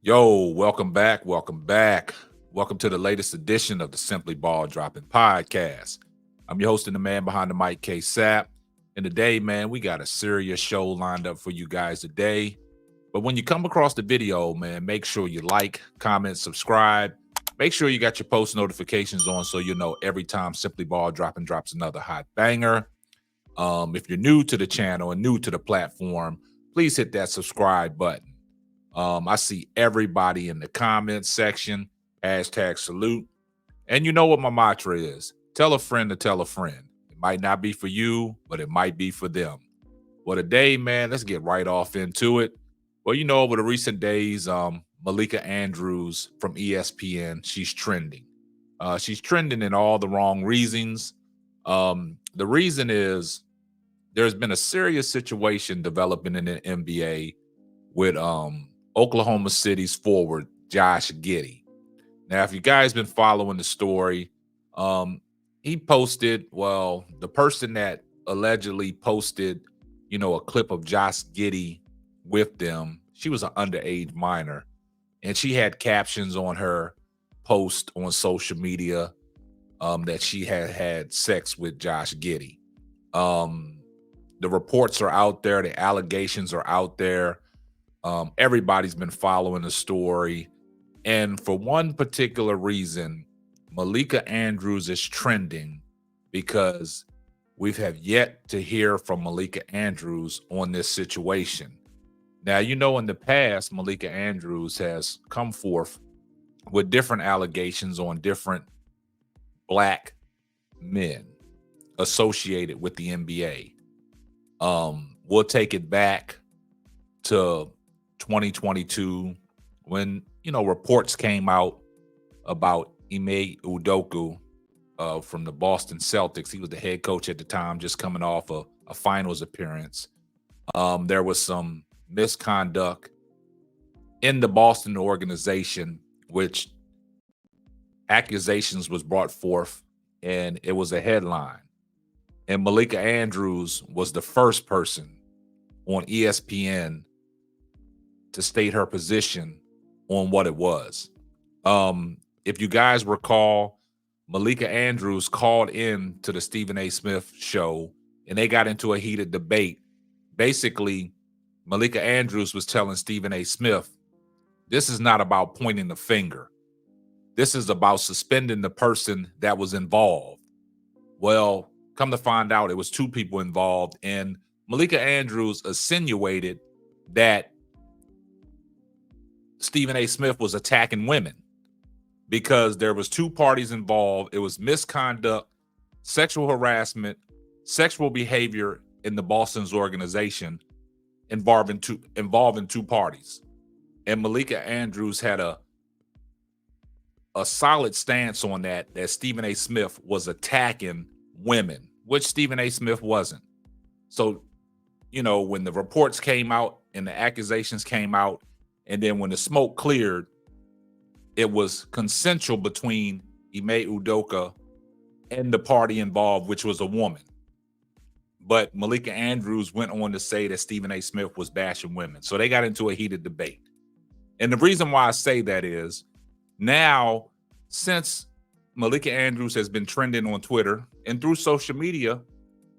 Yo, welcome back. Welcome back. Welcome to the latest edition of the Simply Ball Dropping Podcast. I'm your host and the man behind the mic, K Sap. And today, man, we got a serious show lined up for you guys today. But when you come across the video, man, make sure you like, comment, subscribe. Make sure you got your post notifications on so you know every time Simply Ball Dropping drops another hot banger. If you're new to the channel and new to the platform, please hit that subscribe button. I see everybody in the comments section, #salute. And you know what my mantra is. Tell a friend to tell a friend. It might not be for you, but it might be for them. Well, today, man, let's get right off into it. Well, you know, over the recent days, Malika Andrews from ESPN, she's trending. She's trending in all the wrong reasons. The reason is there's been a serious situation developing in the NBA with Oklahoma City's forward, Josh Giddy. Now, if you guys been following the story, he posted, the person that allegedly posted, a clip of Josh Giddy with them, she was an underage minor, and she had captions on her post on social media that she had sex with Josh Giddy. The reports are out there. The allegations are out there. Everybody's been following the story. And for one particular reason, Malika Andrews is trending because we have yet to hear from Malika Andrews on this situation. Now, in the past, Malika Andrews has come forth with different allegations on different Black men associated with the NBA. We'll take it back to 2022 when, reports came out about Ime Udoka from the Boston Celtics. He was the head coach at the time, just coming off a finals appearance. There was some misconduct in the Boston organization, which accusations was brought forth, and it was a headline. And Malika Andrews was the first person on ESPN to state her position on what it was. If you guys recall, Malika Andrews called in to the Stephen A. Smith show, and they got into a heated debate. Basically, Malika Andrews was telling Stephen A. Smith, this is not about pointing the finger. This is about suspending the person that was involved. Well, come to find out, it was two people involved, and Malika Andrews insinuated that Stephen A. Smith was attacking women because there was two parties involved. It was misconduct, sexual harassment, sexual behavior in the Boston's organization involving two parties. And Malika Andrews had a solid stance on that Stephen A. Smith was attacking women, which Stephen A. Smith wasn't. So, when the reports came out and the accusations came out, and then when the smoke cleared, it was consensual between Ime Udoka and the party involved, which was a woman. But Malika Andrews went on to say that Stephen A. Smith was bashing women. So they got into a heated debate. And the reason why I say that is now, since Malika Andrews has been trending on Twitter and through social media,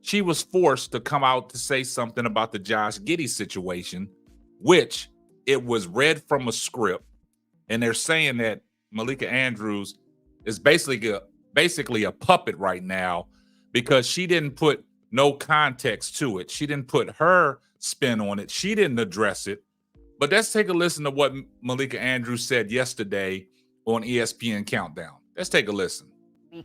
she was forced to come out to say something about the Josh Giddy situation, which it was read from a script, and they're saying that Malika Andrews is basically a puppet right now because she didn't put no context to it. She didn't put her spin on it. She didn't address it. But let's take a listen to what Malika Andrews said yesterday on ESPN Countdown. Let's take a listen.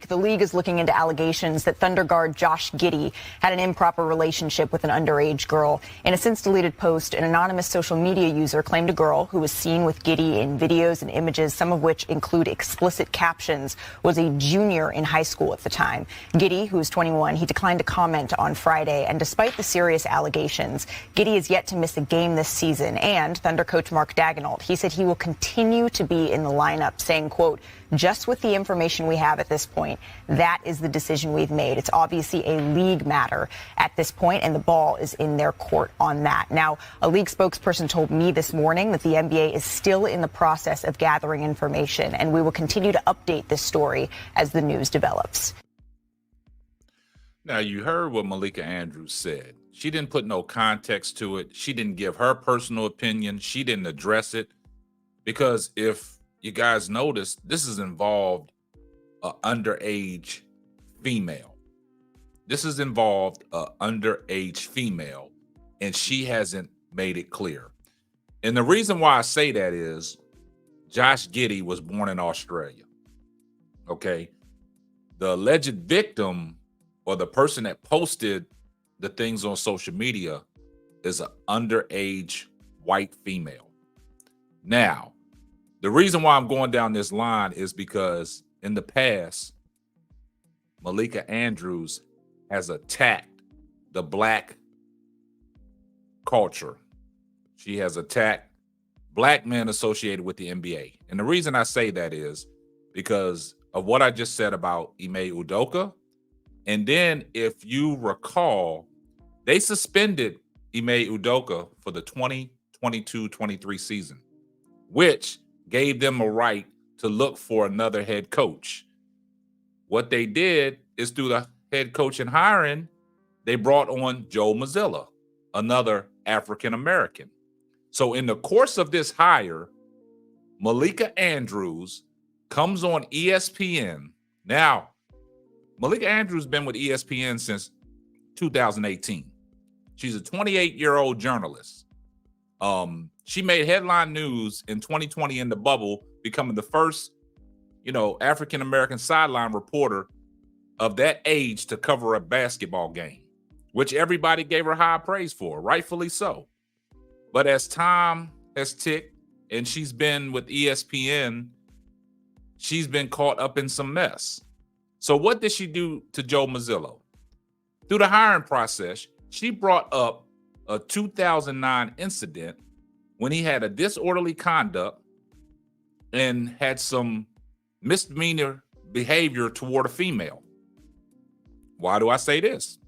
The league is looking into allegations that Thunder guard Josh Giddy had an improper relationship with an underage girl. In a since-deleted post, an anonymous social media user claimed a girl who was seen with Giddy in videos and images, some of which include explicit captions, was a junior in high school at the time. Giddy, who is 21, he declined to comment on Friday, and despite the serious allegations, Giddy is yet to miss a game this season. And Thunder coach Mark Daigneault, he said he will continue to be in the lineup, saying, quote, just with the information we have at this point. That is the decision we've made. It's obviously a league matter at this point, and the ball is in their court on that. Now, a league spokesperson told me this morning that the NBA is still in the process of gathering information, and we will continue to update this story as the news develops. Now, you heard what Malika Andrews said. She didn't put no context to it. She didn't give her personal opinion. She didn't address it. Because if you guys notice, this has involved an underage female. This has involved an underage female, and she hasn't made it clear. And the reason why I say that is Josh Giddy was born in Australia. Okay. The alleged victim, or the person that posted the things on social media, is an underage white female. Now, the reason why I'm going down this line is because in the past, Malika Andrews has attacked the black culture. She has attacked black men associated with the NBA. And the reason I say that is because of what I just said about Ime Udoka. And then, if you recall, they suspended Ime Udoka for the 2022-23 season, which gave them a right to look for another head coach. What they did is, through the head coach and hiring, they brought on Joe Mazzulla, another African-American. So in the course of this hire, Malika Andrews comes on ESPN. Now, Malika Andrews has been with ESPN since 2018. She's a 28-year-old journalist. She made headline news in 2020 in the bubble, becoming the first, African-American sideline reporter of that age to cover a basketball game, which everybody gave her high praise for, rightfully so. But as time has ticked and she's been with ESPN, she's been caught up in some mess. So what did she do to Joe Mazzulla? Through the hiring process, she brought up a 2009 incident when he had a disorderly conduct and had some misdemeanor behavior toward a female. Why do I say this?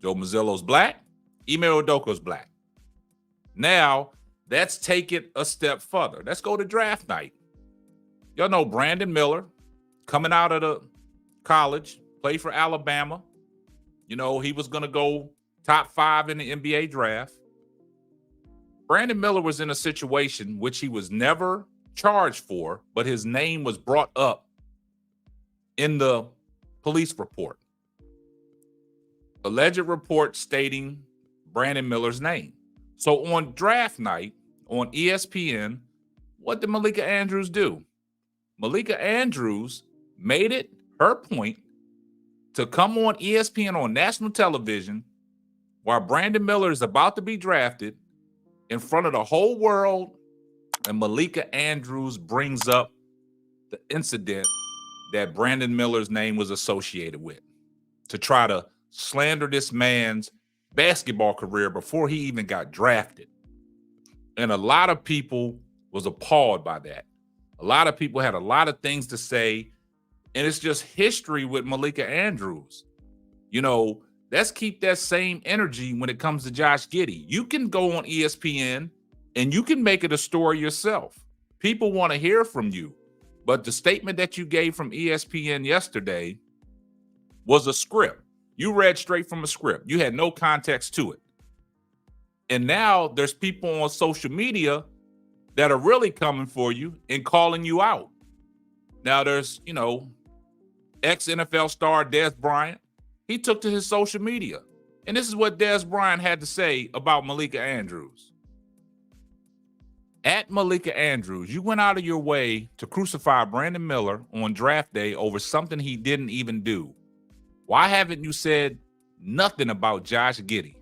Joe Mazzulla's black, Ime Udoka's black. Now, let's take it a step further. Let's go to draft night. Y'all know Brandon Miller, coming out of the college, played for Alabama. He was going to go top 5 in the NBA draft. Brandon Miller was in a situation which he was never charged for, but his name was brought up in the police report. Alleged report stating Brandon Miller's name. So on draft night on ESPN, what did Malika Andrews do? Malika Andrews made it her point to come on ESPN on national television while Brandon Miller is about to be drafted in front of the whole world, and Malika Andrews brings up the incident that Brandon Miller's name was associated with to try to slander this man's basketball career before he even got drafted. And a lot of people was appalled by that. A lot of people had a lot of things to say, and it's just history with Malika Andrews. Let's keep that same energy when it comes to Josh Giddy. You can go on ESPN and you can make it a story yourself. People want to hear from you. But the statement that you gave from ESPN yesterday was a script. You read straight from a script. You had no context to it. And now there's people on social media that are really coming for you and calling you out. Now there's, ex-NFL star Dez Bryant. He took to his social media. And this is what Dez Bryant had to say about Malika Andrews. At Malika Andrews, you went out of your way to crucify Brandon Miller on draft day over something he didn't even do. Why haven't you said nothing about Josh Giddy?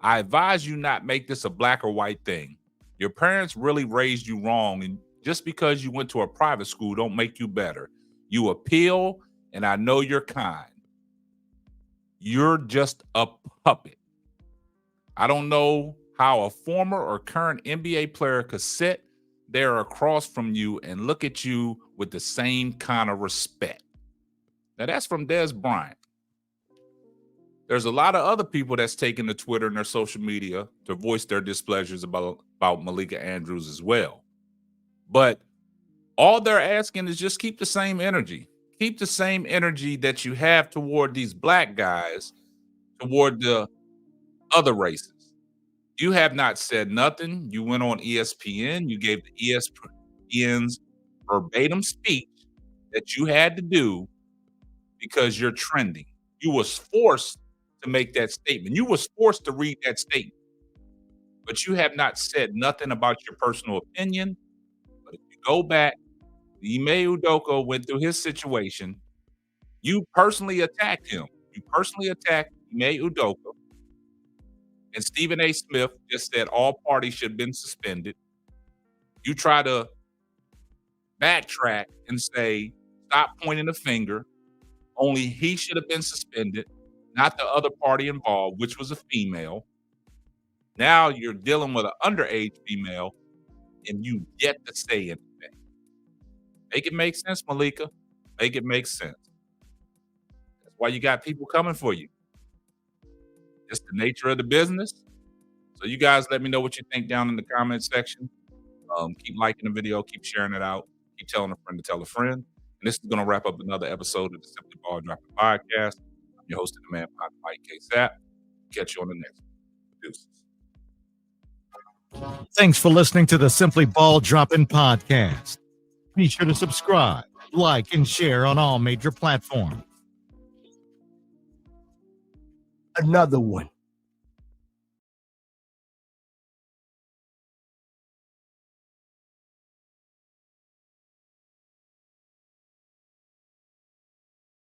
I advise you not make this a black or white thing. Your parents really raised you wrong, and just because you went to a private school don't make you better. You appeal, and I know you're kind. You're just a puppet. I don't know how a former or current NBA player could sit there across from you and look at you with the same kind of respect. Now that's from Des Bryant. There's a lot of other people that's taking to Twitter and their social media to voice their displeasures about Malika Andrews as well. But all they're asking is just keep the same energy. Keep the same energy that you have toward these black guys, toward the other races. You have not said nothing. You went on ESPN. You gave the ESPN's verbatim speech that you had to do because you're trending. You was forced to make that statement. You was forced to read that statement. But you have not said nothing about your personal opinion. But if you go back, Ime Udoka went through his situation. You personally attacked him. You personally attacked Ime Udoka. And Stephen A. Smith just said all parties should have been suspended. You try to backtrack and say, stop pointing the finger. Only he should have been suspended, not the other party involved, which was a female. Now you're dealing with an underage female, and you get to say anything. Make it make sense, Malika. Make it make sense. That's why you got people coming for you. It's the nature of the business. So you guys let me know what you think down in the comment section. Keep liking the video, keep sharing it out, keep telling a friend to tell a friend. And this is going to wrap up another episode of the Simply Ball Dropping Podcast. I'm your host, the man, Mike K. Sapp. Catch you on the next one. Deuces. Thanks for listening to the Simply Ball Dropping Podcast. Be sure to subscribe, like, and share on all major platforms. Another one.